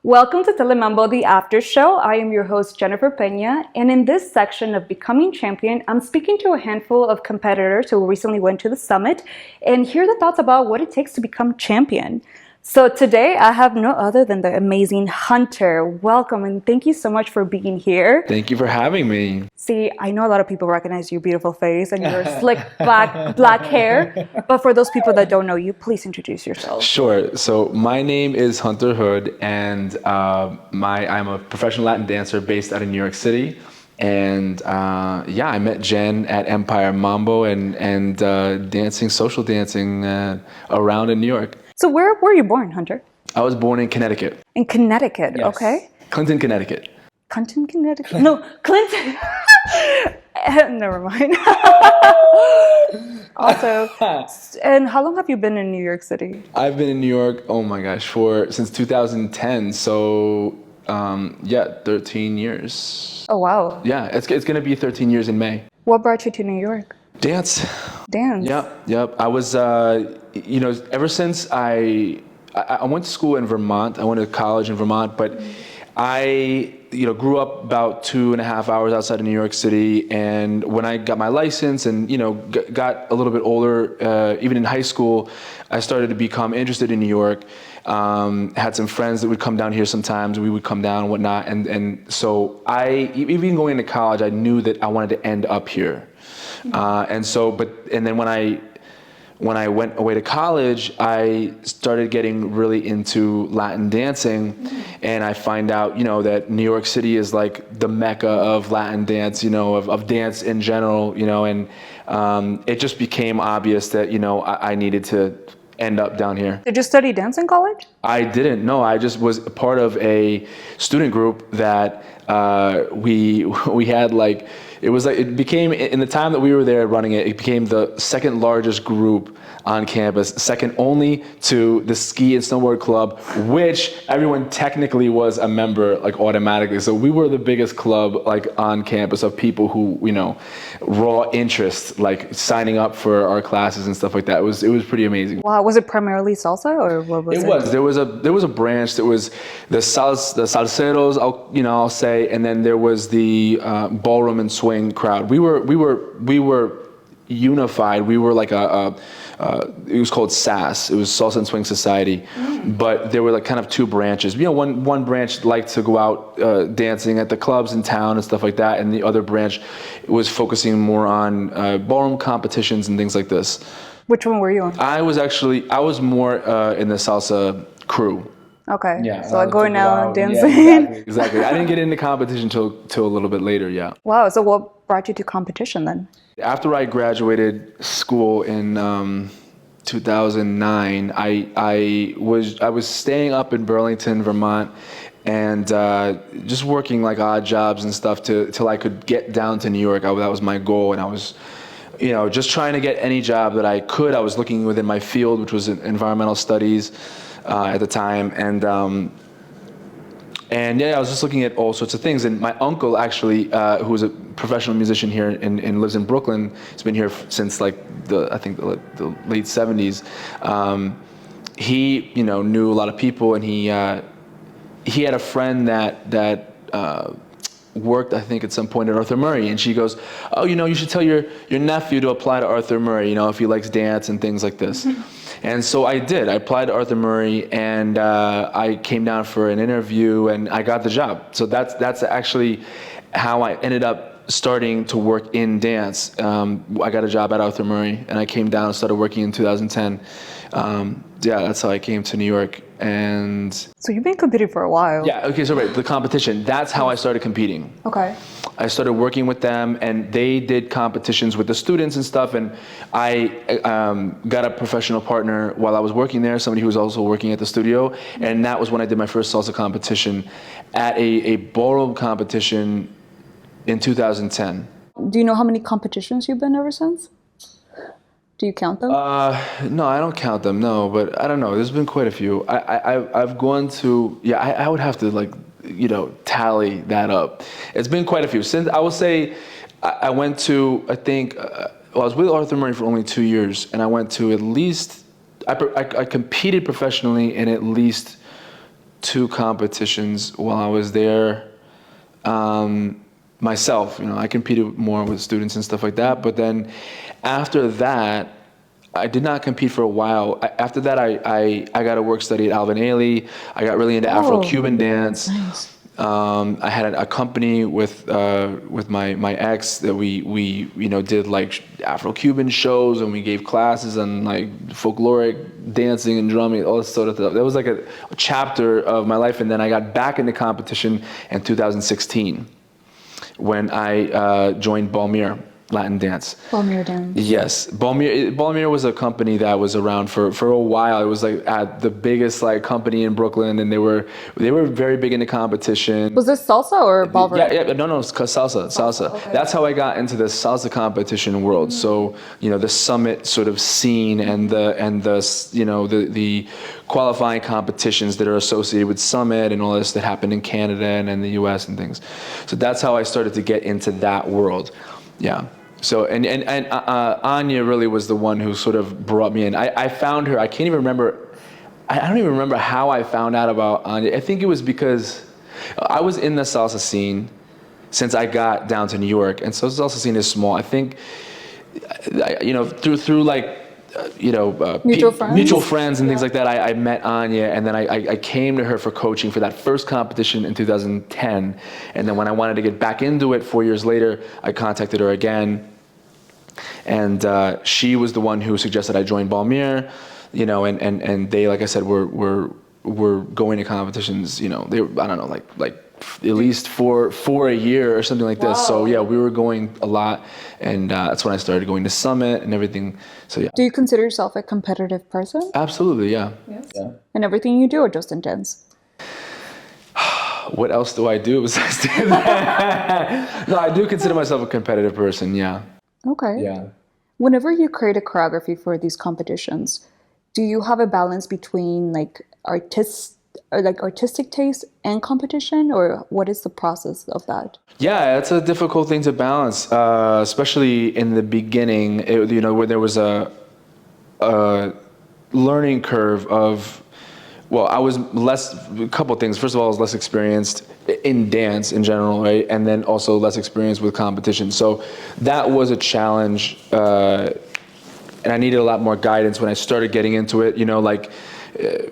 Welcome to Telemambo, the Aftershow. I am your host, Jennifer Peña, and in this section of Becoming Champion, I'm speaking to a handful of competitors who recently went to the summit and hear the thoughts about what it takes to become champion. So today, I have no other than the amazing Hunter. Welcome, and thank you so much for being here. Thank you for having me. See, I know a lot of people recognize your beautiful face and your slick black hair, but for those people that don't know you, please introduce yourself. Sure. So my name is Hunter Houde, and I'm a professional Latin dancer based out of New York City. And I met Jen at Empire Mambo and social dancing around in New York. So where were you born, Hunter? I was born in Connecticut. In Connecticut, Yes. Okay. Clinton, Connecticut. Clinton, Connecticut? No, Clinton. Never mind. Also, and how long have you been in New York City? I've been in New York, oh my gosh, since 2010. So 13 years. Oh, wow. Yeah, it's going to be 13 years in May. What brought you to New York? Dance. Dance. Yep. I was, ever since I went to school in Vermont. I went to college in Vermont, but I, grew up about 2.5 hours outside of New York City. And when I got my license and, got a little bit older, even in high school, I started to become interested in New York. Had some friends that would come down here sometimes. We would come down and whatnot. And so even going into college, I knew that I wanted to end up here. And then when I went away to college, I started getting really into Latin dancing, and I find out, that New York City is like the mecca of Latin dance, of dance in general, and it just became obvious that, I needed to end up down here. Did you study dance in college? I didn't. No, I just was a part of a student group that we had like. It became, in the time that we were there running it, it became the second largest group on campus, second only to the ski and snowboard club, which everyone technically was a member, like automatically. So we were the biggest club like on campus of people who, raw interest, like signing up for our classes and stuff like that. It was pretty amazing. Wow, was it primarily salsa or what was it? It was. There was a branch that was the salseros, I'll say, and then there was the ballroom and swing crowd. We were unified. We were like it was called SAS. It was Salsa and Swing Society, but there were like kind of two branches. One branch liked to go out dancing at the clubs in town and stuff like that, and the other branch was focusing more on ballroom competitions and things like this. Which one were you on? I was more in the salsa crew. Okay. Yeah. So like going out dancing. Yeah, exactly. I didn't get into competition till a little bit later. Yeah. Wow. So what brought you to competition then? After I graduated school in 2009, I was staying up in Burlington, Vermont, and just working like odd jobs and stuff till I could get down to New York. That was my goal, and I was, just trying to get any job that I could. I was looking within my field, which was environmental studies at the time, and I was just looking at all sorts of things. And my uncle, actually, who was a professional musician here and lives in Brooklyn, he's been here since like the late 70s. He, knew a lot of people, and he had a friend that worked, I think, at some point at Arthur Murray, and she goes, "Oh, you should tell your nephew to apply to Arthur Murray, if he likes dance and things like this." And so I did. I applied to Arthur Murray, and I came down for an interview, and I got the job. So that's actually how I ended up starting to work in dance. I got a job at Arthur Murray, and I came down and started working in 2010. That's how I came to New York. And so you've been competing for a while. Yeah, okay, so right, the competition, that's how I started competing. Okay. I started working with them, and they did competitions with the students and stuff, and I got a professional partner while I was working there, somebody who was also working at the studio, and that was when I did my first salsa competition at a ballroom competition in 2010. Do you know how many competitions you've been ever since? Do you count them? No, I don't count them, no, but I don't know. There's been quite a few. I've gone to, I would have to tally that up. It's been quite a few. Since, I will say, I went to, I think, I was with Arthur Murray for only 2 years, and I went to at least I competed professionally in at least 2 competitions while I was there. Myself, I competed more with students and stuff like that. But then after that, I did not compete for a while. After that, I got a work study at Alvin Ailey. I got really into Afro-Cuban dance. Nice. I had a company with my ex that we did like Afro-Cuban shows, and we gave classes on like folkloric dancing and drumming, all this sort of stuff. That was like a chapter of my life. And then I got back into competition in 2016 when I joined Balmain Latin Dance. Balmain Dance. Yes, Balmain was a company that was around for a while. It was like at the biggest like company in Brooklyn, and they were very big into competition. Was this salsa or ballroom? Yeah, no, it's salsa. Okay. That's how I got into the salsa competition world. So the summit sort of scene and the qualifying competitions that are associated with summit and all this that happened in Canada and in the U.S. and things. So that's how I started to get into that world. Yeah. So and Anya really was the one who sort of brought me in. I found her. I can't even remember. I don't even remember how I found out about Anya. I think it was because I was in the salsa scene since I got down to New York, and so the salsa scene is small. I think through like mutual friends and things like that. I met Anya, and then I came to her for coaching for that first competition in 2010. And then when I wanted to get back into it 4 years later, I contacted her again. And she was the one who suggested I join Balmain, and they, like I said, were going to competitions, they were, I don't know, like at least for a year or something like this. Wow. So yeah, we were going a lot, and that's when I started going to Summit and everything. So yeah. Do you consider yourself a competitive person? Absolutely, yeah. Yes. Yeah. And everything you do or just intense? What else do I do besides do that? No, I do consider myself a competitive person, yeah. Okay. Yeah. Whenever you create a choreography for these competitions, do you have a balance between like artistic taste and competition, or what is the process of that? Yeah, it's a difficult thing to balance, especially in the beginning, where there was a learning curve of, well, I was a couple of things. First of all, I was less experienced in dance in general, right? And then also less experienced with competition. So that was a challenge, and I needed a lot more guidance when I started getting into it,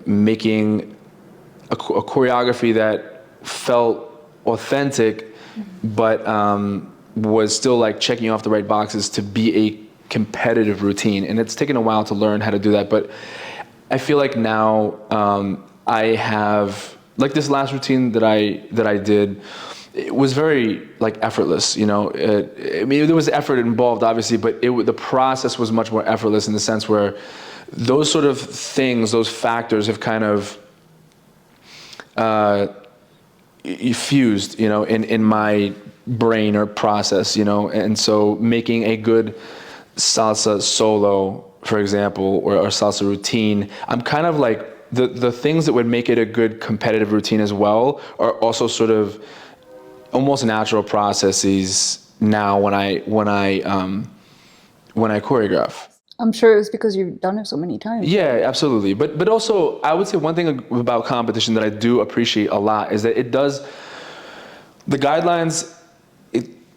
making a choreography that felt authentic, but was still like checking off the right boxes to be a competitive routine. And it's taken a while to learn how to do that, but I feel like now I have, like this last routine that I did, it was very like effortless, I mean, there was effort involved obviously, but the process was much more effortless in the sense where those sort of things, those factors have kind of fused, in my brain or process, and so making a good salsa solo, for example, or salsa routine, I'm kind of like the things that would make it a good competitive routine as well are also sort of almost natural processes now when I choreograph. I'm sure it was because you've done it so many times. Yeah, absolutely. But also, I would say one thing about competition that I do appreciate a lot is that the guidelines,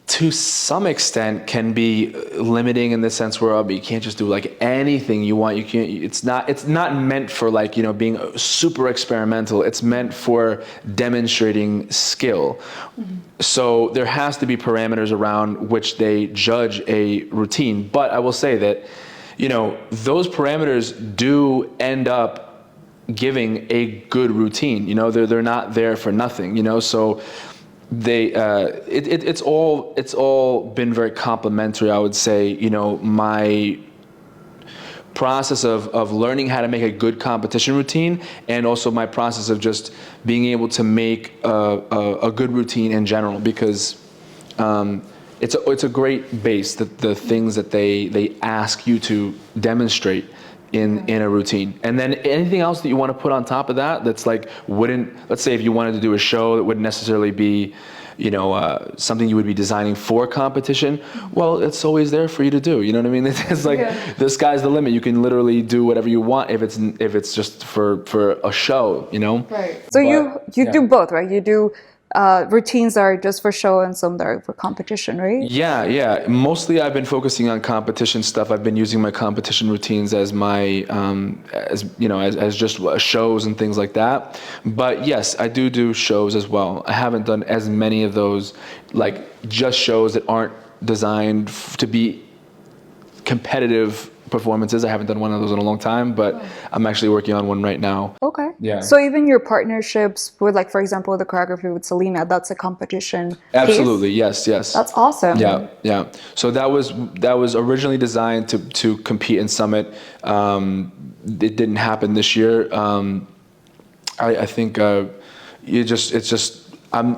to some extent, can be limiting in the sense where you can't just do like anything you want. You can't. It's not meant for like being super experimental. It's meant for demonstrating skill. Mm-hmm. So there has to be parameters around which they judge a routine. But I will say that those parameters do end up giving a good routine. They're not there for nothing. So it's all been very complimentary. I would say my process of learning how to make a good competition routine, and also my process of just being able to make a good routine in general, because it's a great base, the things that they ask you to demonstrate in a routine. And then anything else that you want to put on top of that, that's like let's say if you wanted to do a show that wouldn't necessarily be something you would be designing for competition, well, it's always there for you to do. You know what I mean? It's like the sky's the limit. You can literally do whatever you want if it's just for a show. Right. So you do both, right? You do routines that are just for show and some that are for competition, right? Yeah. Mostly I've been focusing on competition stuff. I've been using my competition routines as my, as just shows and things like that. But yes, I do shows as well. I haven't done as many of those, like just shows that aren't designed to be competitive performances. I haven't done one of those in a long time, but I'm actually working on one right now. Okay. Yeah. So even your partnerships with, like, for example, the choreography with Selena, that's a competition Absolutely. piece? Yes. That's awesome. Yeah. So that was originally designed to compete in Summit. It didn't happen this year. I think I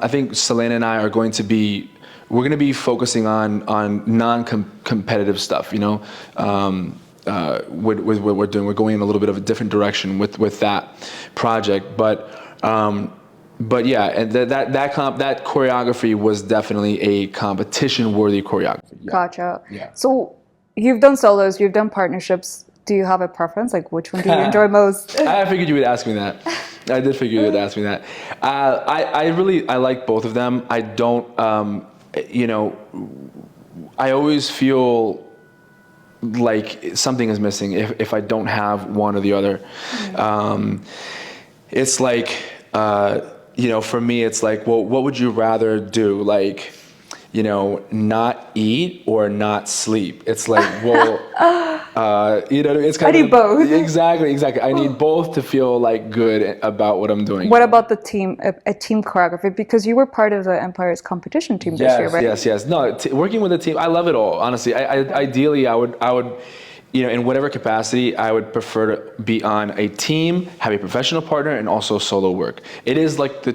think Selena and I are going to be. We're going to be focusing on non-competitive stuff, with what we're doing. We're going in a little bit of a different direction with that project, but yeah, and that choreography was definitely a competition-worthy choreography. Yeah. Gotcha. Yeah. So you've done solos, you've done partnerships. Do you have a preference? Like, which one do you enjoy most? I figured you would ask me that. I did figure you would ask me that. I like both of them. I don't. I always feel like something is missing if I don't have one or the other. It's like, for me, it's like, well, what would you rather do? Like, not eat or not sleep? It's like, well, it's kind I need both. Exactly. I need both to feel like good about what I'm doing. What about the team, a team choreography? Because you were part of the Empire's competition team this year, right? Yes. No, working with a team, I love it all. Honestly, ideally, I would, in whatever capacity, I would prefer to be on a team, have a professional partner, and also solo work. It is like the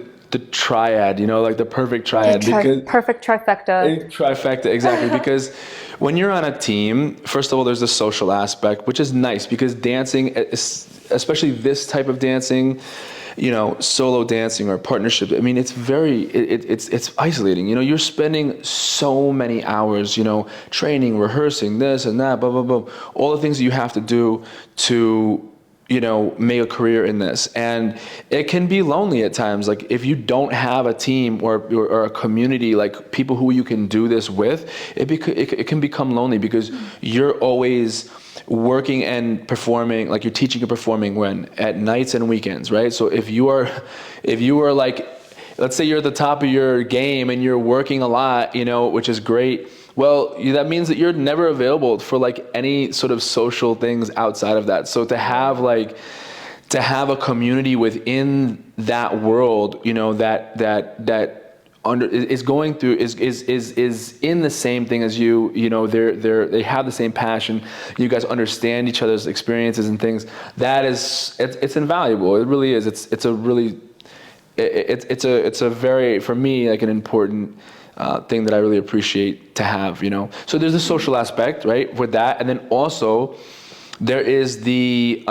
triad, like the perfect triad. Perfect trifecta. Trifecta, exactly. Because when you're on a team, first of all, there's the social aspect, which is nice because dancing, especially this type of dancing, solo dancing or partnership, I mean, it's it's isolating. You're spending so many hours, training, rehearsing, this and that, blah, blah, blah. All the things that you have to do to make a career in this. And it can be lonely at times. Like if you don't have a team or a community, like people who you can do this with, it can become lonely because you're always working and performing, like you're teaching and performing at nights and weekends, right? So if you are like, let's say you're at the top of your game and you're working a lot, which is great. Well, that means that you're never available for like any sort of social things outside of that. So to have a community within that world, that is going through is in the same thing as you. They have the same passion. You guys understand each other's experiences and things. It's invaluable. It really is. It's a very, for me, like an important thing that I really appreciate to have, So there's the social aspect, right, with that, and then also there is the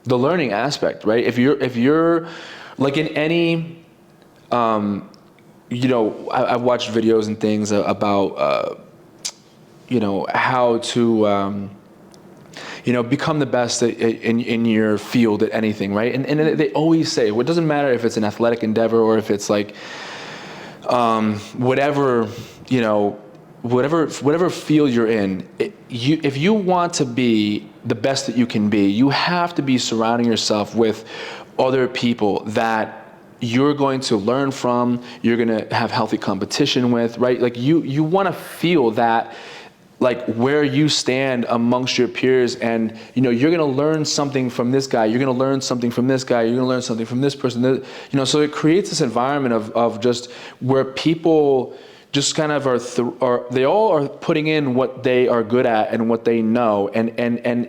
learning aspect, right? If you're like in any, I've watched videos and things about, how to, become the best in your field at anything, right? And they always say, well, it doesn't matter if it's an athletic endeavor or if it's like, whatever field you're in, if you want to be the best that you can be, you have to be surrounding yourself with other people that you're going to learn from, you're going to have healthy competition with, right? Like you want to feel that, like where you stand amongst your peers, and you're going to learn something from this guy, you're going to learn something from this guy, you're going to learn something from this person, so it creates this environment of just where people just kind of they all are putting in what they are good at and what they know, and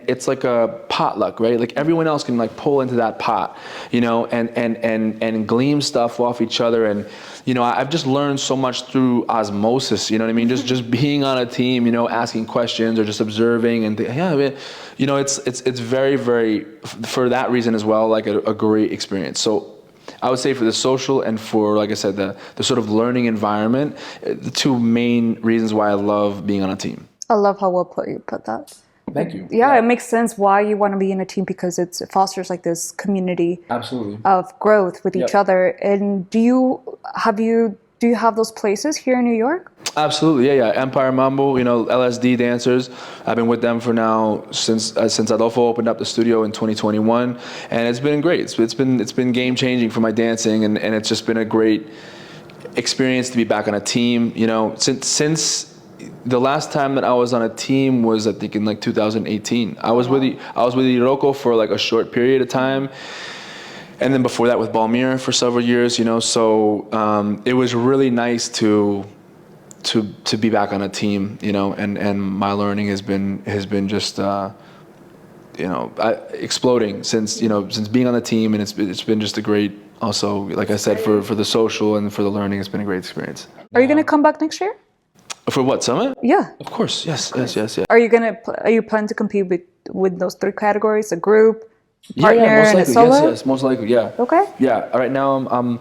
it's like a potluck, right? Like everyone else can like pull into that pot, and glean stuff off each other, and I've just learned so much through osmosis, you know what I mean? Just being on a team, asking questions or just observing, and it's very, very, for that reason as well, like a great experience. So I would say for the social and for, like I said, the sort of learning environment, the two main reasons why I love being on a team. I love how well put you put that. Thank you. Yeah, it makes sense why you want to be in a team because it fosters like this community Absolutely. of growth with each Yep. other. And do you have those places here in New York? Absolutely, yeah. Empire Mambo, LSD dancers. I've been with them for now since Adolfo opened up the studio in 2021, and it's been great. It's been game changing for my dancing, and it's just been a great experience to be back on a team. Since the last time that I was on a team was, I think, in like 2018. I was with Iroko for like a short period of time. And then before that with Balmir for several years, so it was really nice to be back on a team, and my learning has been just exploding since being on the team, and it's been just a great, also, like I said, for the social and for the learning, it's been a great experience. Are you going to come back next year? For what, Summit? Yeah. Of course, yes. Are you planning to compete with those three categories, a group, partner, most and a likely. solo? Yes, most likely, yeah. Okay. Yeah, right now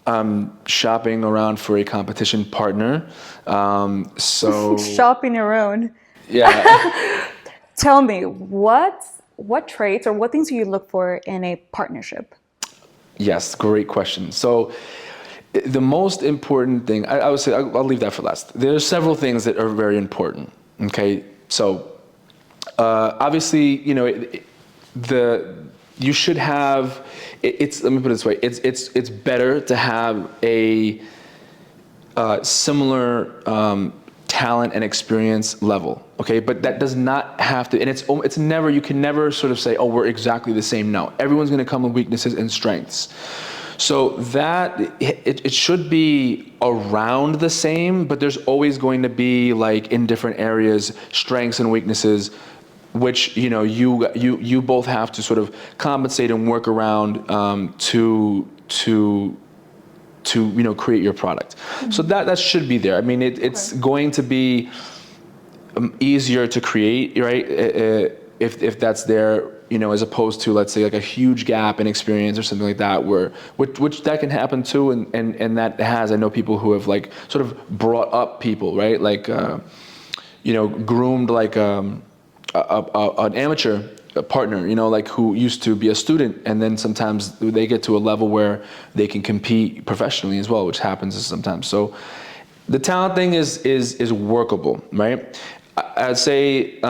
I'm shopping around for a competition partner. So Shopping around. yeah. Tell me, what traits or what things do you look for in a partnership? Yes, great question. So the most important thing, I would say, I'll leave that for last. There's several things that are very important. Okay, so obviously, you should have. Let me put it this way. It's better to have a similar talent and experience level. Okay, but that does not have to. And it's never. You can never sort of say, oh, we're exactly the same. No, everyone's going to come with weaknesses and strengths. So that it should be around the same, but there's always going to be, like, in different areas, strengths and weaknesses, which you both have to sort of compensate and work around to create your product. Mm-hmm. So that should be there. I mean, it's going to be easier to create, right? If that's there. As opposed to, let's say, like a huge gap in experience or something like that, which that can happen too, and that has. I know people who have, like, sort of brought up people, right? Like, groomed like an amateur partner, like, who used to be a student, and then sometimes they get to a level where they can compete professionally as well, which happens sometimes. So the talent thing is workable, right? I'd say.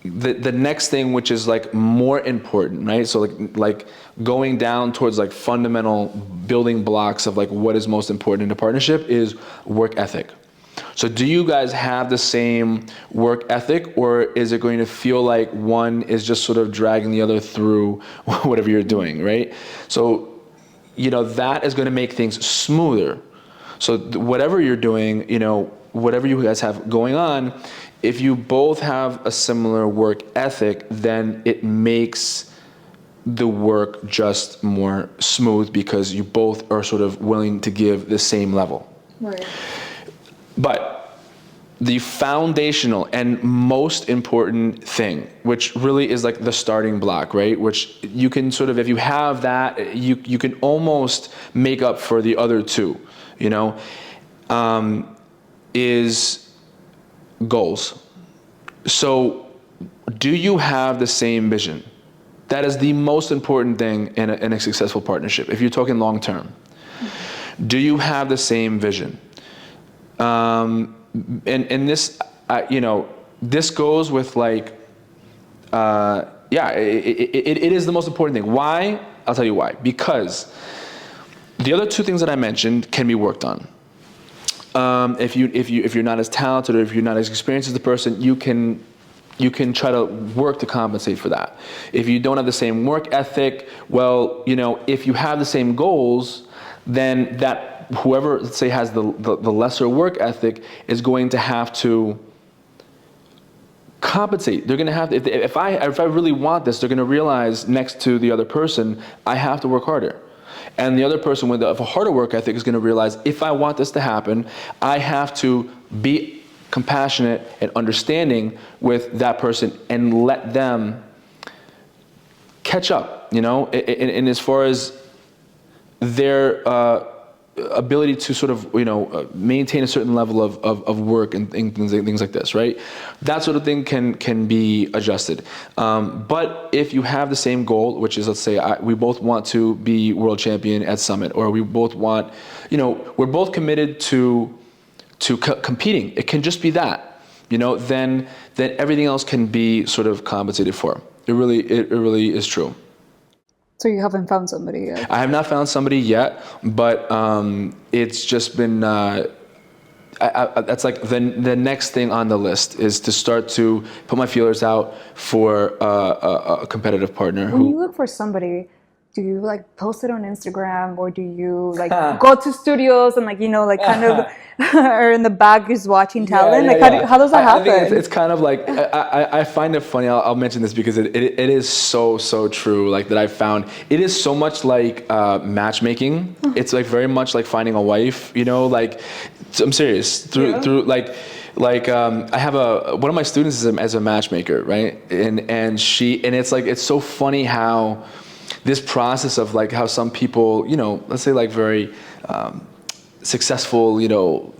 The next thing, which is, like, more important, right? So like going down towards, like, fundamental building blocks of, like, what is most important in a partnership is work ethic. So do you guys have the same work ethic, or is it going to feel like one is just sort of dragging the other through whatever you're doing, right? So that is going to make things smoother. So whatever you're doing, whatever you guys have going on, if you both have a similar work ethic, then it makes the work just more smooth because you both are sort of willing to give the same level. Right. But the foundational and most important thing, which really is like the starting block, right? Which you can sort of, if you have that, you can almost make up for the other two, is goals. So do you have the same vision? That is the most important thing in a successful partnership, if you're talking long term. Do you have the same vision? And this, this goes with, like, it is the most important thing. Why? I'll tell you why. Because the other two things that I mentioned can be worked on. If you're not as talented, or if you're not as experienced as the person, you can try to work to compensate for that. If you don't have the same work ethic, well, if you have the same goals, then that whoever, let's say, has the lesser work ethic is going to have to compensate. They're going to have to, if I really want this, they're going to realize next to the other person, I have to work harder. And the other person with a harder work ethic is going to realize, if I want this to happen, I have to be compassionate and understanding with that person and let them catch up. you know, and as far as their ability to sort of, you know, maintain a certain level of work and things like this, right? That sort of thing can be adjusted. But if you have the same goal, which is, let's say, we both want to be world champion at Summit, or we both want, you know, we're both committed to competing. It can just be that, you know, then everything else can be sort of compensated for. It really is true. So you haven't found somebody yet? I have not found somebody yet, but it's just been, that's like the next thing on the list is to start to put my feelers out for a competitive partner. When you look for somebody, do you like post it on Instagram, or do you like go to studios and, like, you know, like kind of or in the back is watching talent? How does that happen? I think it's kind of like, I find it funny. I'll mention this because it is so true. Like, that I found it is so much like matchmaking. It's like very much like finding a wife. You know, like, I'm serious. Through like I have one of my students as a matchmaker, right? And it's like, it's so funny how this process of like how some people, you know, let's say like very successful, you know,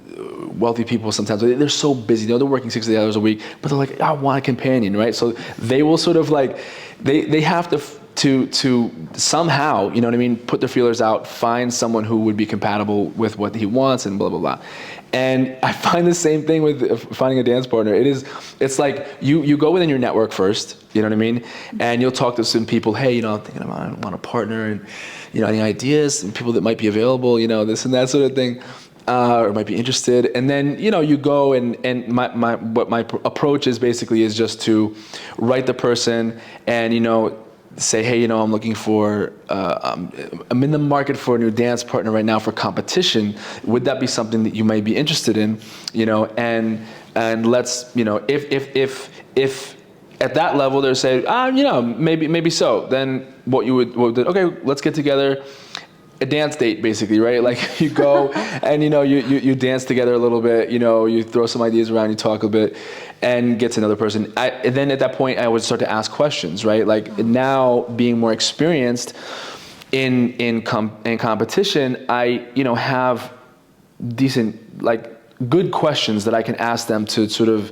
wealthy people, sometimes they're so busy, you know, they're working 60 hours a week, but they're like, I want a companion, right? So they will sort of like, they have to somehow, you know what I mean, put their feelers out, find someone who would be compatible with what he wants, and blah, blah, blah. And I find the same thing with finding a dance partner. It's like you go within your network first, you know what I mean? And you'll talk to some people, hey, you know, I'm thinking I want a partner, and, you know, any ideas, and people that might be available, you know, this and that sort of thing, or might be interested. And then, you know, you go and my approach is basically is just to write the person and, you know, say, hey, you know, I'm looking for, I'm in the market for a new dance partner right now for competition. Would that be something that you might be interested in? You know, and let's, you know, if at that level they're saying, you know, maybe so, then what would okay, let's get together. A dance date, basically, right? Like, you go and, you know, you dance together a little bit, you know, you throw some ideas around, you talk a bit, and get to another person. And then at that point, I would start to ask questions, right? Like, now being more experienced in competition, I, you know, have decent, like, good questions that I can ask them to sort of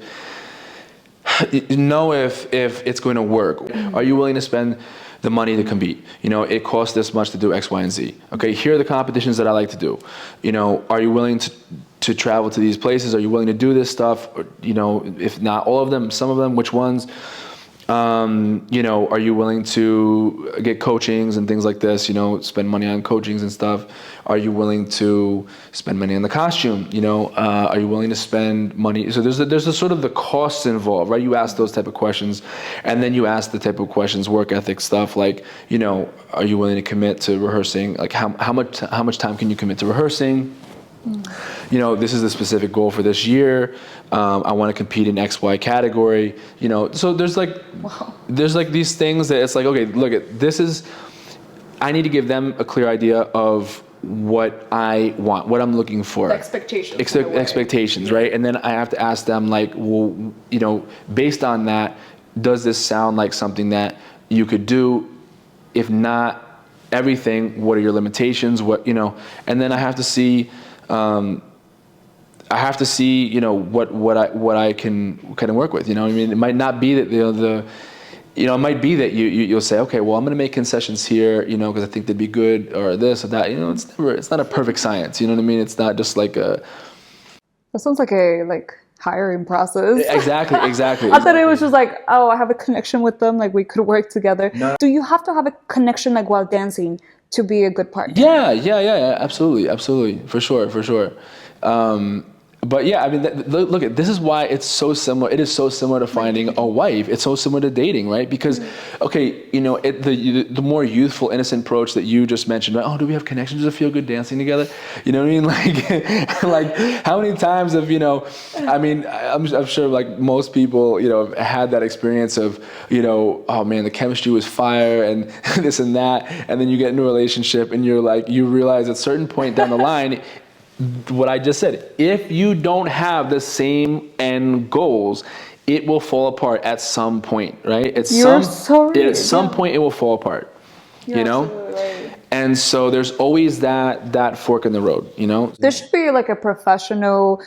know if it's going to work. Are you willing to spend the money to compete? You know, it costs this much to do X, Y, and Z. Okay, here are the competitions that I like to do. You know, are you willing to travel to these places? Are you willing to do this stuff? Or, you know, if not all of them, some of them, which ones? You know, are you willing to get coachings and things like this, you know, spend money on coachings and stuff? Are you willing to spend money on the costume? You know, are you willing to spend money? So there's a sort of the costs involved, right? You ask those type of questions, and then you ask the type of questions, work ethic stuff, like, you know, are you willing to commit to rehearsing? Like, how much time can you commit to rehearsing? You know, this is the specific goal for this year. I want to compete in X, Y category. You know, so there's like, there's like these things that it's like, okay, look at this is. I need to give them a clear idea of what I want, what I'm looking for. The expectations. Expectations, right? And then I have to ask them, like, well, you know, based on that, does this sound like something that you could do? If not everything, what are your limitations? What, you know, and then I have to see. I have to see, you know, what I can kind of work with. You know, I mean, it might not be that it might be that you'll say, okay, well, I'm going to make concessions here, you know, because I think they'd be good, or this or that. You know, it's not a perfect science. You know what I mean? It's not just like a. That sounds like a hiring process. Exactly. I thought it was just like, oh, I have a connection with them, like we could work together. No. Do you have to have a connection like while dancing to be a good partner? Yeah, absolutely, for sure. But yeah, I mean, look at this is why it's so similar. It is so similar to finding a wife. It's so similar to dating, right? Because, okay, you know, the more youthful, innocent approach that you just mentioned, right? Oh, do we have connections to feel good dancing together? You know what I mean? Like, like how many times have, you know, I mean, I'm sure like most people, you know, have had that experience of, you know, oh man, the chemistry was fire and this and that, and then you get into a relationship and you're like, you realize at a certain point down the line. What I just said, if you don't have the same end goals, it will fall apart at some point, right? At some point, it will fall apart. you know? absolutely right. And so there's always that fork in the road, you know? There should be like a professional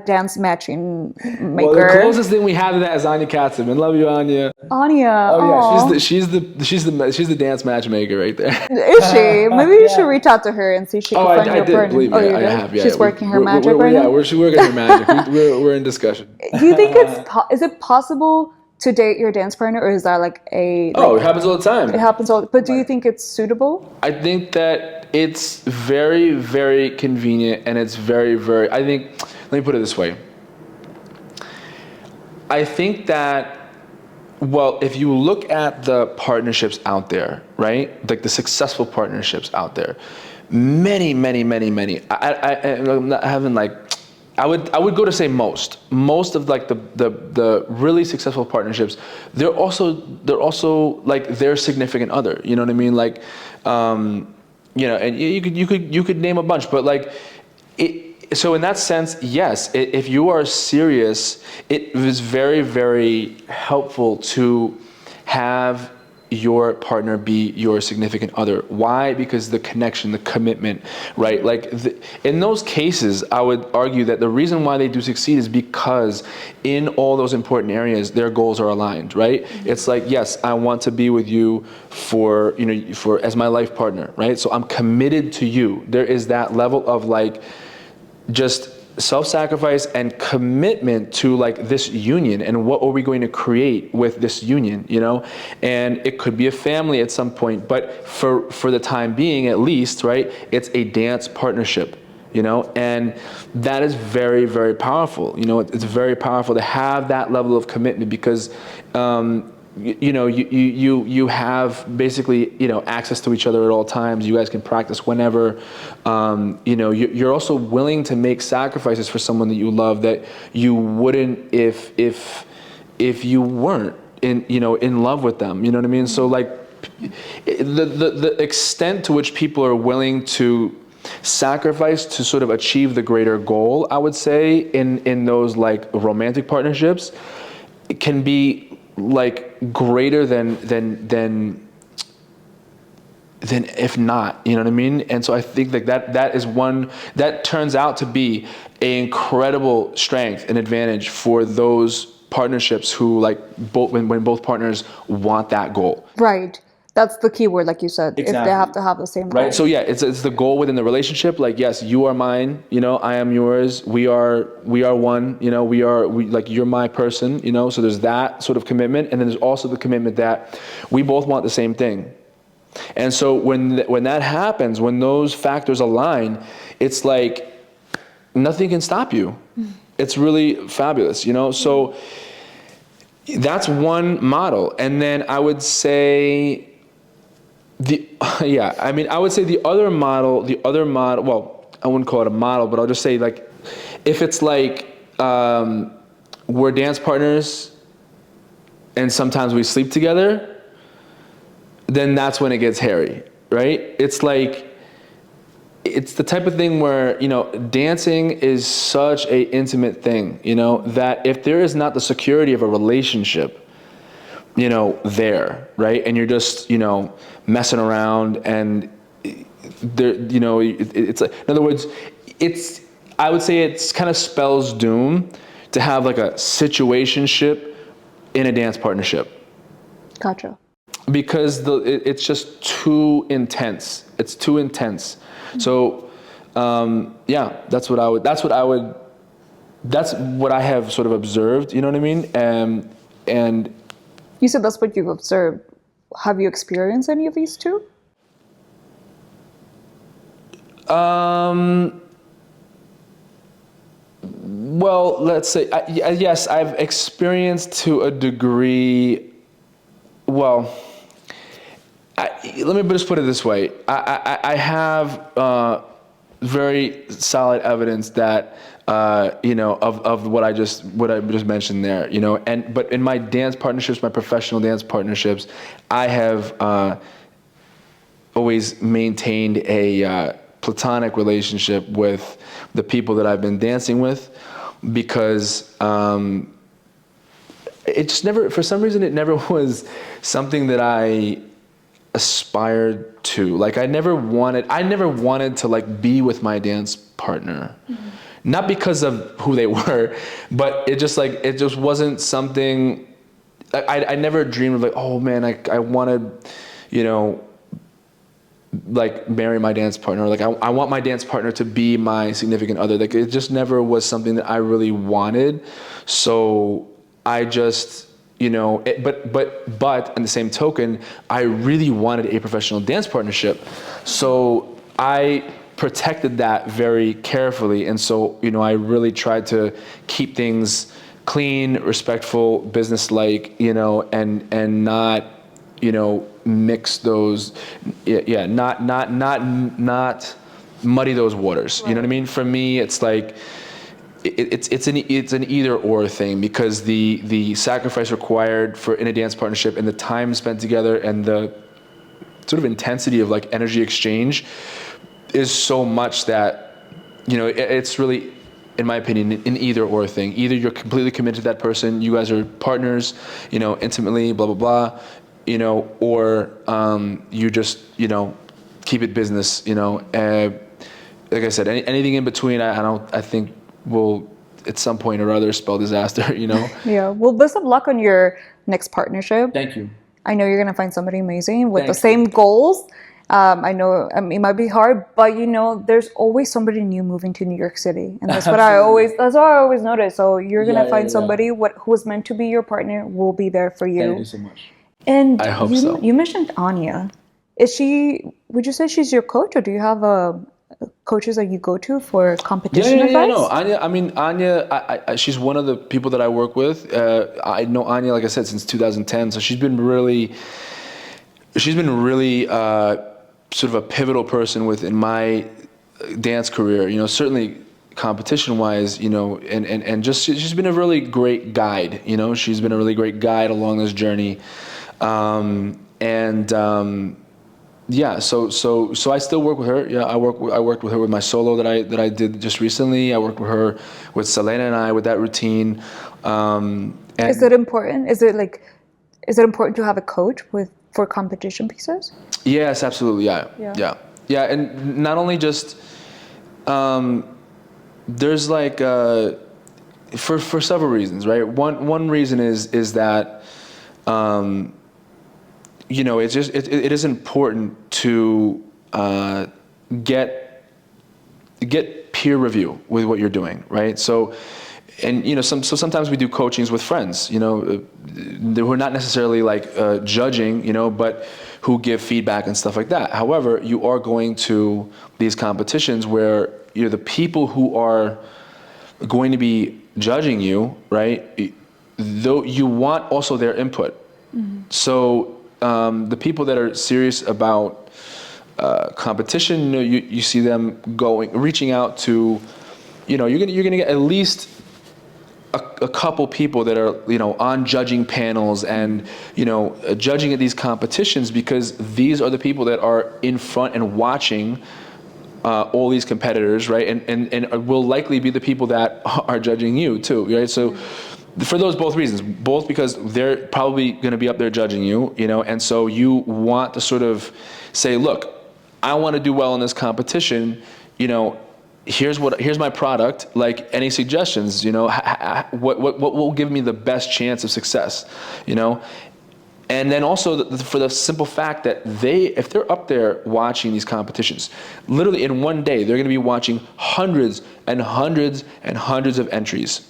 dance matching Well, the maker. closest thing we have to that is Anya Katzman. Love you, Anya. Anya. Oh yeah, aw. she's the dance matchmaker right there. Is she? Maybe you should reach out to her and see if she can Oh, find I you a did. partner. Believe me, Oh, you I did? have. Yeah, She's working her magic right yeah, now? she's working her magic. We're in discussion. Do you think is it possible to date your dance partner, or is that like a Oh, it happens all the time. it happens all? But do you think it's suitable? I think that it's very, very convenient, and it's very, very. I think. Let me put it this way. I think that. Well, if you look at the partnerships out there, right? Like the successful partnerships out there, many. I'm not having like, I would go to say most of like the really successful partnerships, they're also like their significant other. You know what I mean? Like, you know, and you could name a bunch, but like it. So in that sense, yes, if you are serious, it was very, very helpful to have your partner be your significant other. Why? Because the connection, the commitment, right? Like in those cases, I would argue that the reason why they do succeed is because in all those important areas, their goals are aligned, right? It's like, yes, I want to be with you for as my life partner, right? So I'm committed to you. There is that level of like, just self-sacrifice and commitment to like this union and what are we going to create with this union, you know? And it could be a family at some point, but for the time being at least, right, it's a dance partnership, you know? And that is very, very powerful. You know, it's very powerful to have that level of commitment because you have basically, you know, access to each other at all times. You guys can practice whenever. You're also willing to make sacrifices for someone that you love that you wouldn't if you weren't in love with them. You know what I mean? So like the extent to which people are willing to sacrifice to sort of achieve the greater goal, I would say in those like romantic partnerships, it can be like greater than if not, you know what I mean? And so I think like that is one that turns out to be an incredible strength and advantage for those partnerships who like when both partners want that goal. Right. That's the key word, like you said. If they have to have the same goal. Right. So yeah, it's the goal within the relationship. Like, yes, you are mine. You know, I am yours. We are one. You know, we like you're my person. You know, so there's that sort of commitment, and then there's also the commitment that we both want the same thing. And so when that happens, when those factors align, it's like nothing can stop you. It's really fabulous. You know, so that's one model, and then I would say. I would say the other model, well, I wouldn't call it a model, but I'll just say like, if it's like, we're dance partners and sometimes we sleep together, then that's when it gets hairy, right? It's like, it's the type of thing where, you know, dancing is such a intimate thing, you know, that if there is not the security of a relationship, you know, there, right? And you're just, you know, messing around and there, you know, it's like, in other words, I would say it's kind of spells doom to have like a situationship in a dance partnership. Gotcha. Because it's just too intense. It's too intense. So, that's what I have sort of observed, you know what I mean? And you said that's what you've observed. Have you experienced any of these two? Well, let's say, yes, I've experienced to a degree, well, let me just put it this way. I have very solid evidence that, of what I just mentioned there, you know, but in my dance partnerships, my professional dance partnerships, I have always maintained a platonic relationship with the people that I've been dancing with, because it just never, for some reason, it never was something that I aspired to. Like I never wanted to like be with my dance partner. Not because of who they were, but it just wasn't something. I never dreamed of like, oh man, I want to, you know, like marry my dance partner. Like I want my dance partner to be my significant other. Like it just never was something that I really wanted. So I just, you know, but in the same token, I really wanted a professional dance partnership. So I protected that very carefully. And so, you know, I really tried to keep things clean, respectful, business-like, you know, and not, you know, mix those, not muddy those waters. Right. You know what I mean? For me, it's like, it's an either or thing, because the sacrifice required in a dance partnership and the time spent together and the sort of intensity of like energy exchange is so much that, you know, it's really, in my opinion, an either or thing. Either you're completely committed to that person, you guys are partners, you know, intimately, blah, blah, blah, you know, or you just, you know, keep it business, you know. Like I said, anything in between, I think will at some point or other spell disaster, you know. Yeah. Well, best of luck on your next partnership. Thank you. I know you're gonna find somebody amazing with the same goals. I know it might be hard, but you know, there's always somebody new moving to New York City, and that's what I always notice. So you're gonna find somebody who is meant to be your partner will be there for you. Thank you so much. And I hope so. You mentioned Anya. Would you say she's your coach, or do you have coaches that you go to for competition advice? No. Anya, she's one of the people that I work with. I know Anya, like I said, since 2010. So she's been really sort of a pivotal person within my dance career. You know, certainly competition-wise, you know, and just she's been a really great guide. You know, she's been a really great guide along this journey. Yeah, so I still work with her. Yeah, I worked with her with my solo that I did just recently. I worked with her with Selena and I with that routine. And is it important? Is it important to have a coach for competition pieces? Yes, absolutely. Yeah. And not only just there's like for several reasons, right? One reason is that you know, it is important to get peer review with what you're doing, right? So, and you know, sometimes we do coachings with friends, you know, who are not necessarily like judging, you know, but who give feedback and stuff like that. However, you are going to these competitions where, you know, the people who are going to be judging you, right? Though you want also their input. Mm-hmm. So the people that are serious about competition, you know, you see them reaching out to, you know, you're gonna get at least a couple people that are, you know, on judging panels and, you know, judging at these competitions, because these are the people that are in front and watching all these competitors, right? And will likely be the people that are judging you too, right? So for those both reasons, both because they're probably going to be up there judging you, you know, and so you want to sort of say, look, I want to do well in this competition, you know, here's my product, like any suggestions, you know, what will give me the best chance of success, you know. And then also for the simple fact that if they're up there watching these competitions, literally in one day, they're going to be watching hundreds and hundreds and hundreds of entries,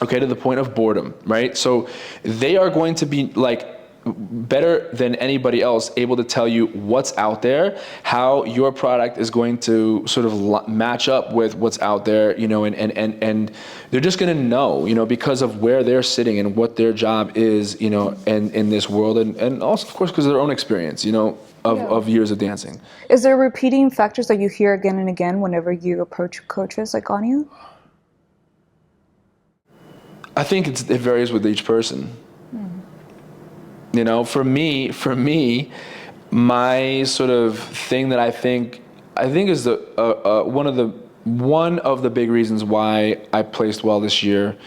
okay, to the point of boredom, right? So they are going to be like better than anybody else able to tell you what's out there, how your product is going to sort of match up with what's out there, you know, and they're just going to know, you know, because of where they're sitting and what their job is, you know, and in this world, and also of course because of their own experience, you know, of years of dancing. Is there repeating factors that you hear again and again whenever you approach coaches like Anya? I think it varies with each person. You know, for me, my sort of thing that I think is one of the big reasons why I placed well this year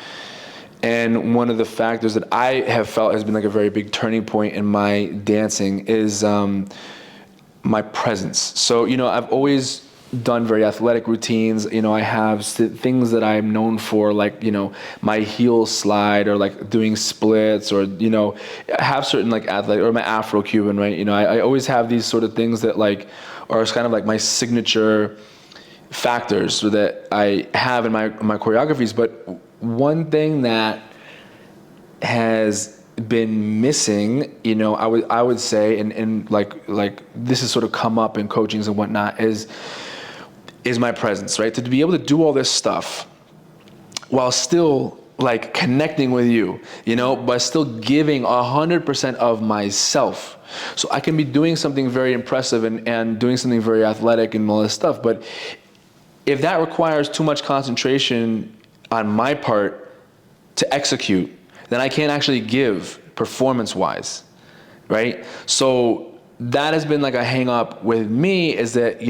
And one of the factors that I have felt has been like a very big turning point in my dancing is my presence. So, I've always done very athletic routines. I have things that I'm known for, like, my heel slide, or like doing splits, or, I have certain like athletic, or my Afro Cuban, right? I always have these sort of things that like are kind of like my signature factors so that I have in my choreographies. But one thing that has been missing, I would say, and like this has sort of come up in coachings and whatnot, is my presence, right? To be able to do all this stuff while still like connecting with you, but still giving 100% of myself. So I can be doing something very impressive and doing something very athletic and all this stuff, but if that requires too much concentration on my part to execute, then I can't actually give performance-wise, right? So that has been like a hang up with me, is that,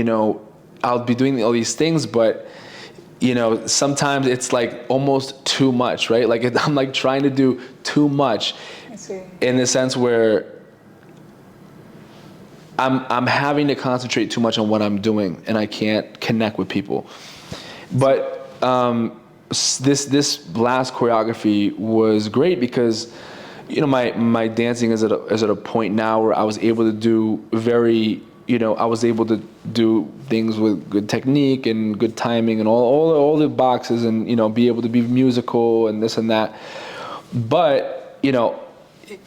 I'll be doing all these things, but, sometimes it's like almost too much, right? Like I'm like trying to do too much in the sense where I'm having to concentrate too much on what I'm doing, and I can't connect with people. But this last choreography was great because, my dancing is at a point now where I was able to do I was able to do things with good technique and good timing and all the boxes, and be able to be musical and this and that. But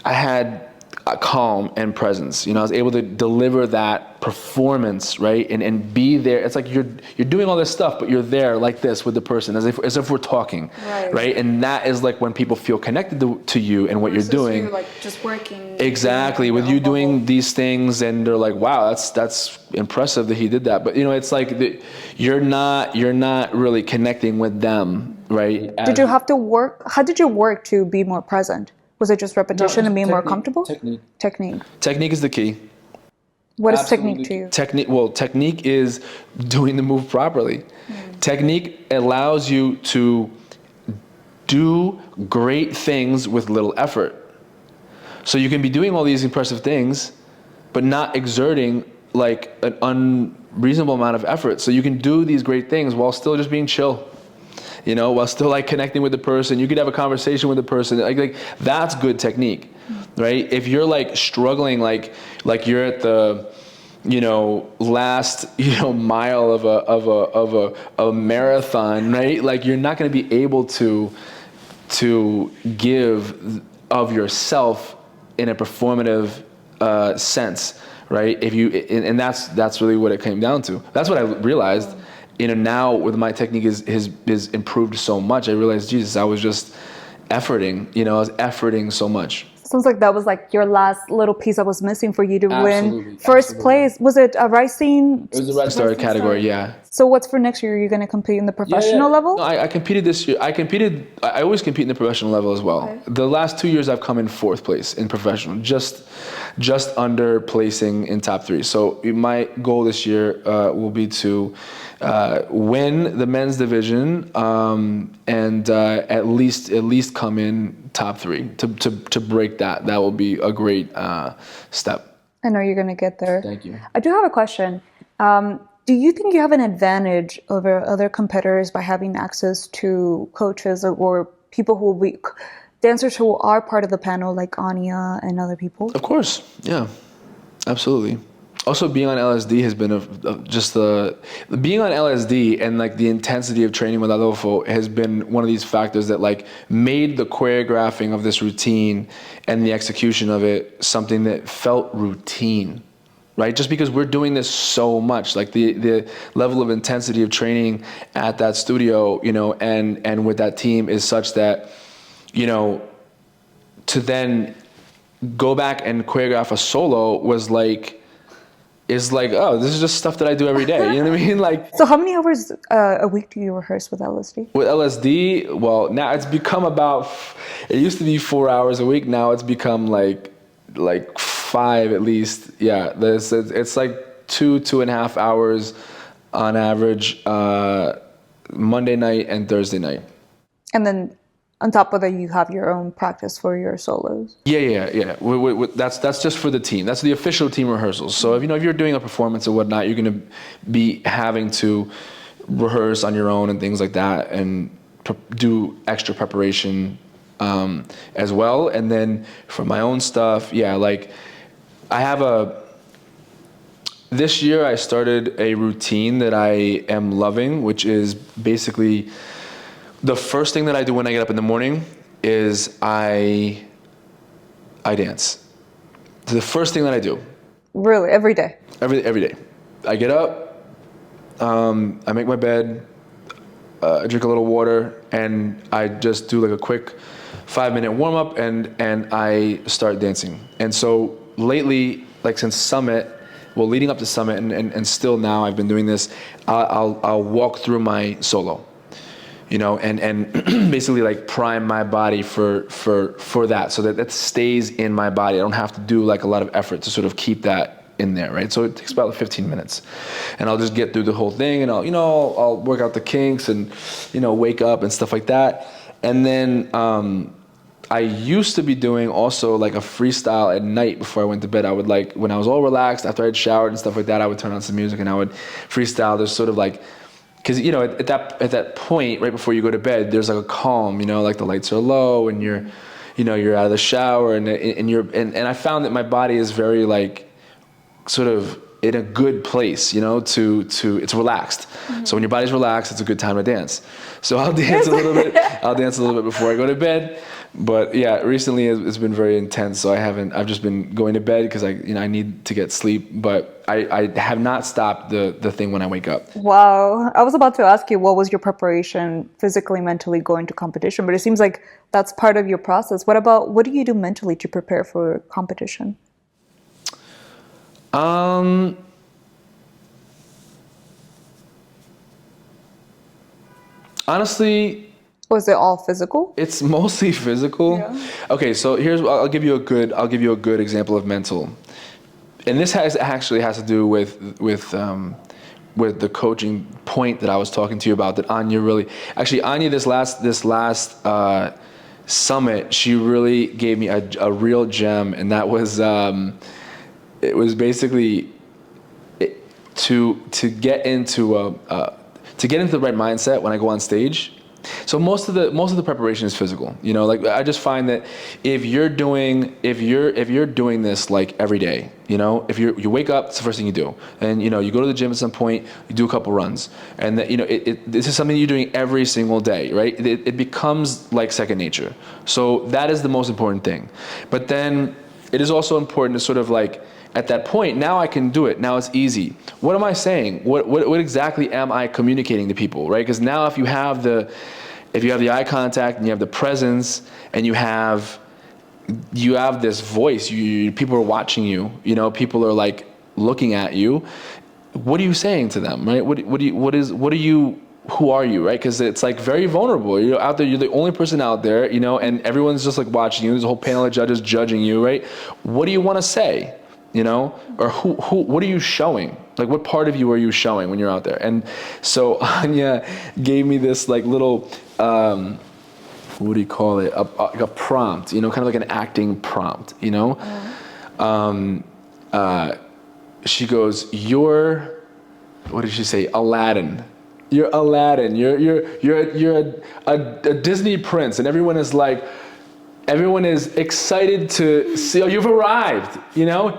I had a calm and presence. I was able to deliver that performance, right? And be there. It's like you're doing all this stuff, but you're there like this with the person, as if we're talking, right? And that is like when people feel connected to you and what you're doing. You're like just working. Exactly, with you doing these things, and they're like, "Wow, that's impressive that he did that." But it's like you're not really connecting with them, right? Did you have to work? How did you work to be more present? Was it just repetition and being more comfortable? Technique. Technique is the key. What is technique to you? Technique is doing the move properly. Technique allows you to do great things with little effort. So you can be doing all these impressive things, but not exerting like an unreasonable amount of effort. So you can do these great things while still just being chill. While still like connecting with the person. You could have a conversation with the person. Like that's good technique, right? If you're like struggling, like you're at the, last, mile of a marathon, right? Like you're not going to be able to give of yourself in a performative sense, right? And that's really what it came down to. That's what I realized. Now with my technique is improved so much. I realized, Jesus, I was just efforting. I was efforting so much. Sounds like that was like your last little piece that was missing for you to win first place. Was it a rising? It was the Rising Star category, yeah. So what's for next year? Are you going to compete in the professional level? No, I competed this year. I always compete in the professional level as well. Okay. The last 2 years I've come in 4th place in professional, just under placing in top 3. So my goal this year will be to win the men's division and at least come in top 3 to break that. That will be a great step. I know you're going to get there. Thank you. I do have a question. Do you think you have an advantage over other competitors by having access to coaches or people who will be dancers who are part of the panel, like Anya and other people? Of course, yeah, absolutely. Also, being on LSD has been being on LSD and like the intensity of training with Adolfo has been one of these factors that like made the choreographing of this routine and the execution of it something that felt routine, right? Just because we're doing this so much, like the level of intensity of training at that studio, and with that team is such that, to then go back and choreograph a solo was like, oh, this is just stuff that I do every day. You know what I mean? Like. So how many hours a week do you rehearse with LSD? With LSD, well, now it's become it used to be 4 hours a week. Now it's become like 5 at least. Yeah, it's like 2.5 hours on average, Monday night and Thursday night. And then On top of that, you have your own practice for your solos. Yeah. That's just for the team. That's the official team rehearsals. So if you're doing a performance or whatnot, you're going to be having to rehearse on your own and things like that, and do extra preparation as well. And then for my own stuff, like I have this year I started a routine that I am loving, which is basically the first thing that I do when I get up in the morning is I dance. It's the first thing that I do. Really, every day? Every day. I get up, I make my bed, I drink a little water, and I just do like a quick 5-minute warm up, and I start dancing. And so lately, like since Summit, leading up to Summit, and still now I've been doing this, I'll walk through my solo. And basically like prime my body for that, so that stays in my body. I don't have to do like a lot of effort to sort of keep that in there, right? So it takes about 15 minutes, and I'll just get through the whole thing, and I'll work out the kinks, and wake up and stuff like that. And then I used to be doing also like a freestyle at night before I went to bed. I would, like, when I was all relaxed after I'd showered and stuff like that, I would turn on some music and I would freestyle. There's sort of like, because at that point right before you go to bed, there's like a calm, like the lights are low and you're out of the shower, and I found that my body is very like sort of in a good place, it's relaxed. Mm-hmm. So when your body's relaxed, it's a good time to dance. So I'll dance a little bit. I'll dance a little bit before I go to bed. But yeah, recently it's been very intense. So I've just been going to bed because I need to get sleep. But I have not stopped the thing when I wake up. Wow. I was about to ask you, what was your preparation physically, mentally going to competition? But it seems like that's part of your process. What do you do mentally to prepare for competition? Honestly, was it all physical? It's mostly physical. Yeah. Okay, so I'll give you a good example of mental, and this actually has to do with the coaching point that I was talking to you about. That Anya this last summit, she really gave me a real gem, and that was it was basically to get into the right mindset when I go on stage. So most of the preparation is physical. Like I just find that if you're doing this like every day, if you wake up, it's the first thing you do, and you go to the gym at some point, you do a couple runs, and that this is something you're doing every single day, right? It becomes like second nature. So that is the most important thing. But then it is also important to sort of like, at that point, now I can do it. Now it's easy. What am I saying? What exactly am I communicating to people, right? Because now if you have the eye contact and you have the presence and you have this voice, people are watching you. People are like looking at you. What are you saying to them, right? Who are you, right? Because it's like very vulnerable. You're out there. You're the only person out there, and everyone's just like watching you. There's a whole panel of judges judging you, right? What do you want to say? Or who, what are you showing? Like, what part of you are you showing when you're out there? And so Anya gave me this like little, what do you call it? Like a prompt, kind of like an acting prompt, she goes, what did she say? Aladdin. You're Aladdin. You're a Disney prince, and everyone is excited to see, you've arrived,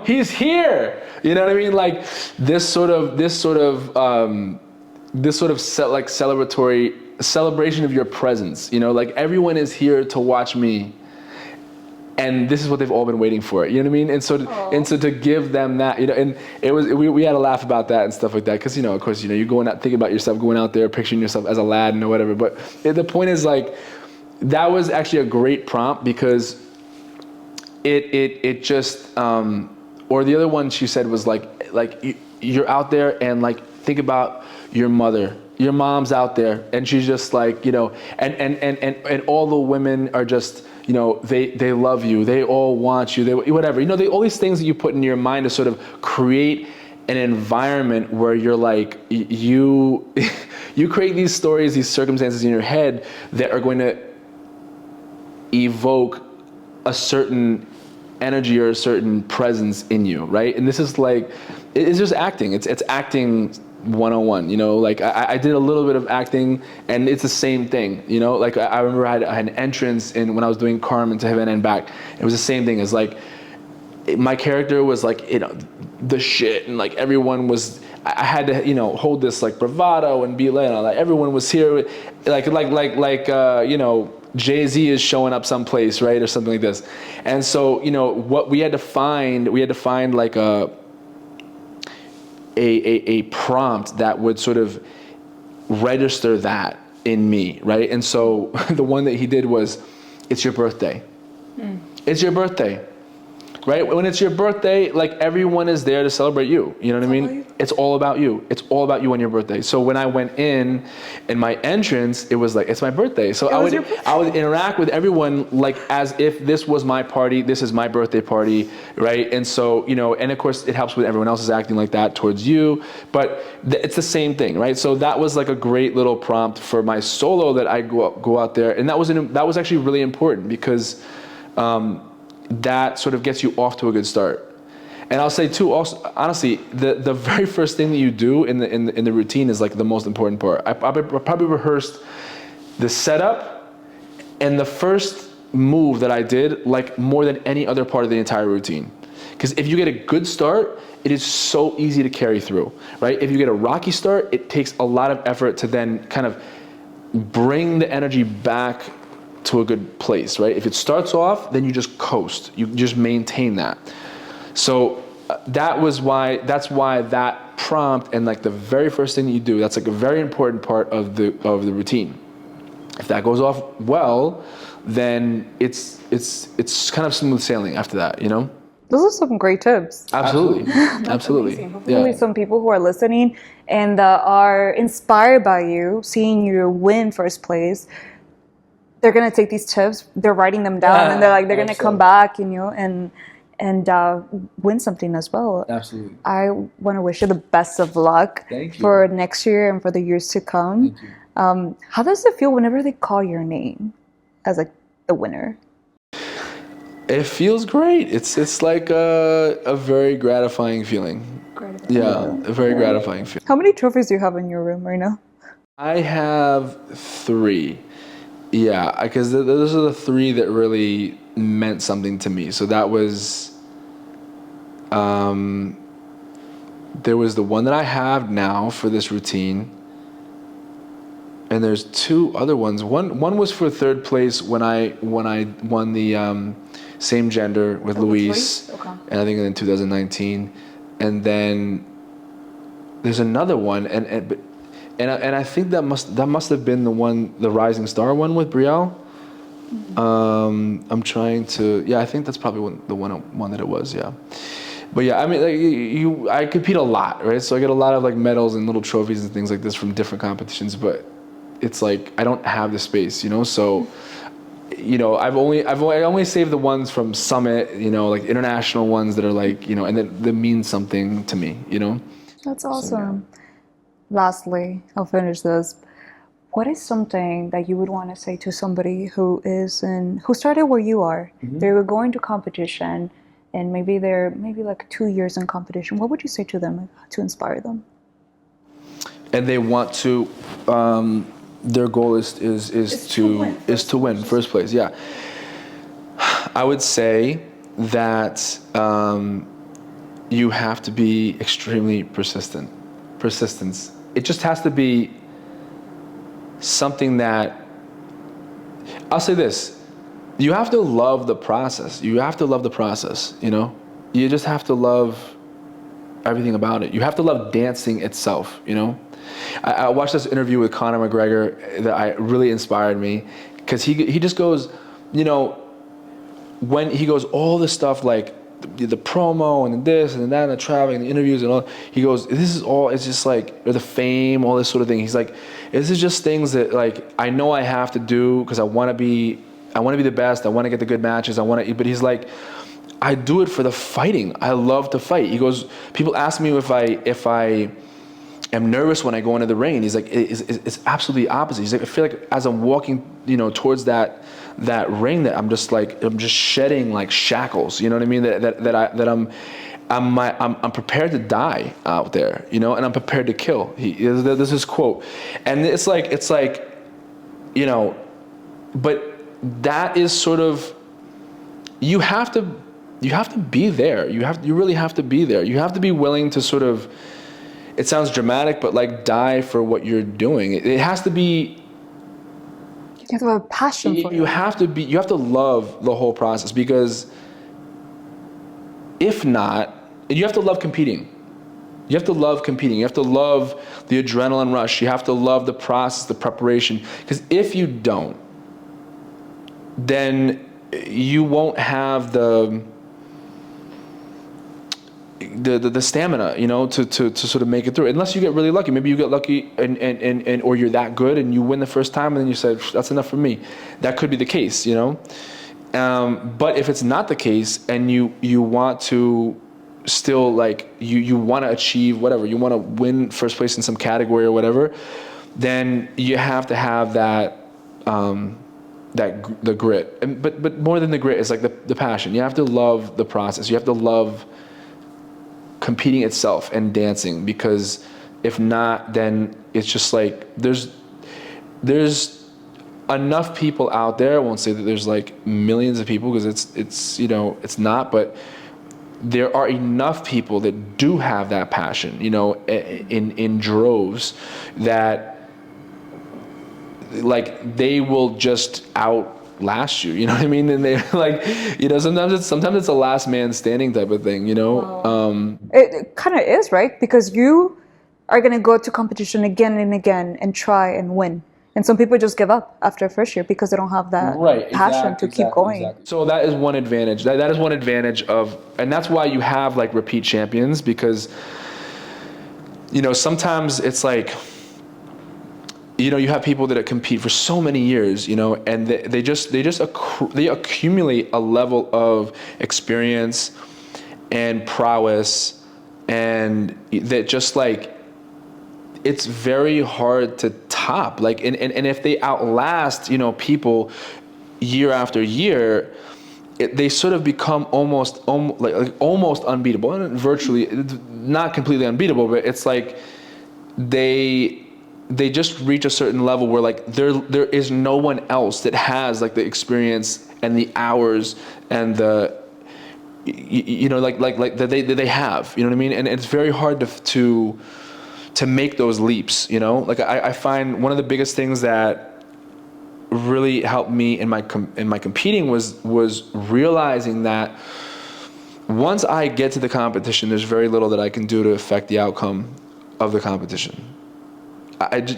he's here. You know what I mean? Like this sort of like celebratory celebration of your presence, like everyone is here to watch me. And this is what they've all been waiting for. You know what I mean? And so to give them that, and we had a laugh about that and stuff like that. Cause of course, you're going out, thinking about yourself, going out there, picturing yourself as Aladdin or whatever. But the point is like, that was actually a great prompt because it just, or the other one she said was like you're out there and like, think about your mother. Your mom's out there and she's just like, and all the women are just, they love you. They all want you. They whatever. All these things that you put in your mind to sort of create an environment where you're like, you create these stories, these circumstances in your head that are going to evoke a certain energy or a certain presence in you, right? And this is like, it's just acting. It's acting 101, you know? Like I did a little bit of acting, and it's the same thing, you know? Like I remember I had an entrance in when I was doing Carmen to Heaven and Back. It was the same thing as like, my character was like, you know, the shit, and like everyone was, I had to, you know, hold this like bravado and be like, everyone was here, like you know, Jay-Z is showing up someplace, right, or something like this. And so, you know, what we had to find like a prompt that would sort of register that in me, right? And so the one that he did was, it's your birthday. It's your birthday. Right? When it's your birthday, like everyone is there to celebrate you. You know what I mean? It's all about you. It's all about you on your birthday. So when I went in my entrance, it was like, it's my birthday. So I would interact with everyone like as if this was my party, this is my birthday party, right? And so, you know, and of course it helps when everyone else is acting like that towards you, but it's the same thing, right? So that was like a great little prompt for my solo that I go out there. And that was actually really important because, that sort of gets you off to a good start. And I'll say too, also, honestly, the very first thing that you do in the routine is like the most important part. I probably rehearsed the setup and the first move that I did like more than any other part of the entire routine. Because if you get a good start, it is so easy to carry through, right? If you get a rocky start, it takes a lot of effort to then kind of bring the energy back to a good place, right? If it starts off, then you just coast. You just maintain that. So that's why that prompt and like the very first thing that you do, that's like a very important part of the routine. If that goes off well, then it's kind of smooth sailing after that, you know? Those are some great tips. Absolutely. Absolutely. Amazing. Hopefully some people who are listening and are inspired by you, seeing you win first place, they're gonna take these tips, they're writing them down, and they're gonna come back, you know, and win something as well. Absolutely. I want to wish you the best of luck for next year and for the years to come. Thank you. How does it feel whenever they call your name as like the winner? It feels great. It's like a very gratifying feeling. Yeah, a very gratifying feeling. How many trophies do you have in your room right now? I have 3. Yeah, because those are the 3 that really meant something to me. So that was, there was the one that I have now for this routine, and there's 2 other ones. One was for 3rd place when I won the same gender with Luis, and I think in 2019, and then there's another one, and I think that must have been the Rising Star one with Brielle. I'm trying to, I think that's probably the one that it was, yeah. But yeah, I mean, like, I compete a lot, right? So I get a lot of like medals and little trophies and things like this from different competitions, but it's like I don't have the space, you know. So, you know, I only saved the ones from Summit, you know, like international ones that are like, you know, and that mean something to me, you know. That's awesome. So, yeah. Lastly, I'll finish this. What is something that you would want to say to somebody who started where you are? Mm-hmm. They were going to competition, and maybe they're like 2 years in competition. What would you say to them to inspire them? And they want to. Their goal is to win first place. Yeah. I would say that you have to be extremely persistent. Persistence. It just has to be something that, I'll say this, you have to love the process. You have to love the process, you know? You just have to love everything about it. You have to love dancing itself, you know? I watched this interview with Conor McGregor that really inspired me, because he just goes, you know, when he goes all this stuff like the promo and this and that and the traveling and the interviews and all, he goes, this is all, it's just like, or the fame, all this sort of thing. He's like, this is just things that like I know I have to do because I want to be the best. I want to get the good matches. But he's like, I do it for the fighting. I love to fight. He goes, people ask me if I am nervous when I go into the ring. He's like, it's absolutely opposite. He's like, I feel like as I'm walking, towards that ring, that I'm just shedding like shackles. You know what I mean? I'm prepared to die out there, and I'm prepared to kill. This is his quote, and it's like, but that is sort of, you have to be there. You really have to be there. You have to be willing to sort of, it sounds dramatic, but like die for what you're doing. It has to be. You have to have a passion for it. You have to love the whole process, because if not, you have to love competing. You have to love competing. You have to love the adrenaline rush. You have to love the process, the preparation. Because if you don't, then you won't have the stamina, to sort of make it through. Unless you get really lucky. Maybe you get lucky and or you're that good and you win the first time, and then you said, that's enough for me. That could be the case, But if it's not the case, and you want to still, like, you want to achieve whatever, you want to win first place in some category or whatever, then you have to have that the grit. But more than the grit is like the passion. You have to love the process. You have to love competing itself and dancing, because if not, then it's just like there's enough people out there. I won't say that there's like millions of people, because it's not, but there are enough people that do have that passion, in droves, that like they will just outlast you. You know what I mean? And they're like, sometimes it's a last man standing type of thing. Wow. It kind of is, right? Because you are going to go to competition again and again and try and win. And some people just give up after first year because they don't have that passion to keep going. Exactly. So that is one advantage. That is one advantage and that's why you have like repeat champions, because, sometimes it's like, you have people that compete for so many years, and they accumulate a level of experience and prowess, and that just like, it's very hard to top. Like, and if they outlast, people year after year, they sort of become almost unbeatable, and virtually not completely unbeatable, but it's like they just reach a certain level where like there is no one else that has like the experience and the hours and the like that they have. You know what I mean? And it's very hard to make those leaps, Like I find one of the biggest things that really helped me in my competing was realizing that once I get to the competition, there's very little that I can do to affect the outcome of the competition.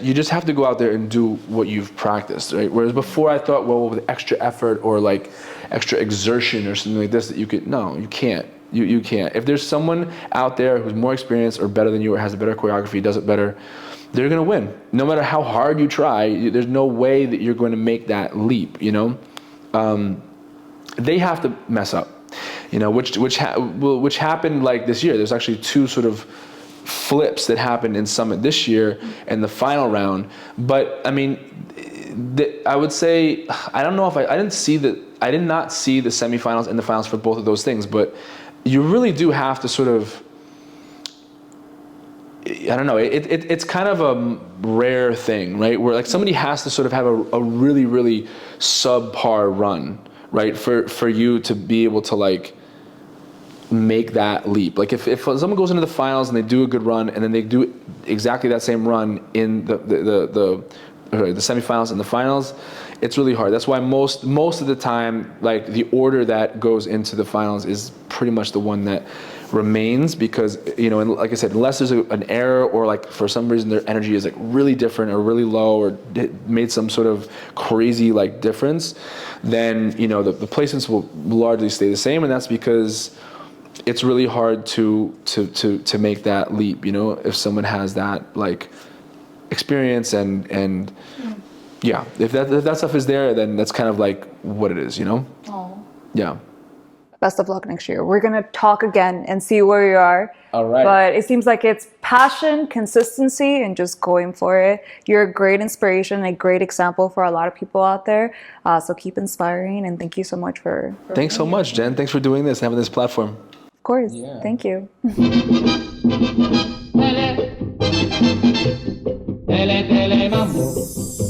You just have to go out there and do what you've practiced, right? Whereas before I thought, well, with extra effort or like extra exertion or something like this, that you can't. You can't. If there's someone out there who's more experienced or better than you, or has a better choreography, does it better, they're going to win. No matter how hard you try, there's no way that you're going to make that leap, They have to mess up, which happened like this year. There's actually two sort of flips that happened in Summit this year in the final round. But I mean, I would say, I don't know if I did not see the semifinals and the finals for both of those things, but you really do have to sort of, I don't know, it's kind of a rare thing, right? Where like somebody has to sort of have a really, really subpar run, right? For you to be able to like make that leap. Like if someone goes into the finals and they do a good run, and then they do exactly that same run in the semifinals and the finals, it's really hard. That's why most of the time, like the order that goes into the finals is pretty much the one that remains, because and like I said, unless there's an error or like for some reason their energy is like really different or really low or made some sort of crazy like difference, then the placements will largely stay the same, and that's because it's really hard to make that leap, if someone has that like experience and if that stuff is there, then that's kind of like what it is, Oh. Yeah. best of luck next year. We're going to talk again and see where you are. All right. But it seems like it's passion, consistency, and just going for it. You're a great inspiration, a great example for a lot of people out there. So keep inspiring, and thank you so much for Thanks so much, Jen. Thanks for doing this and having this platform. Of course. Yeah. Thank you. Telemambo.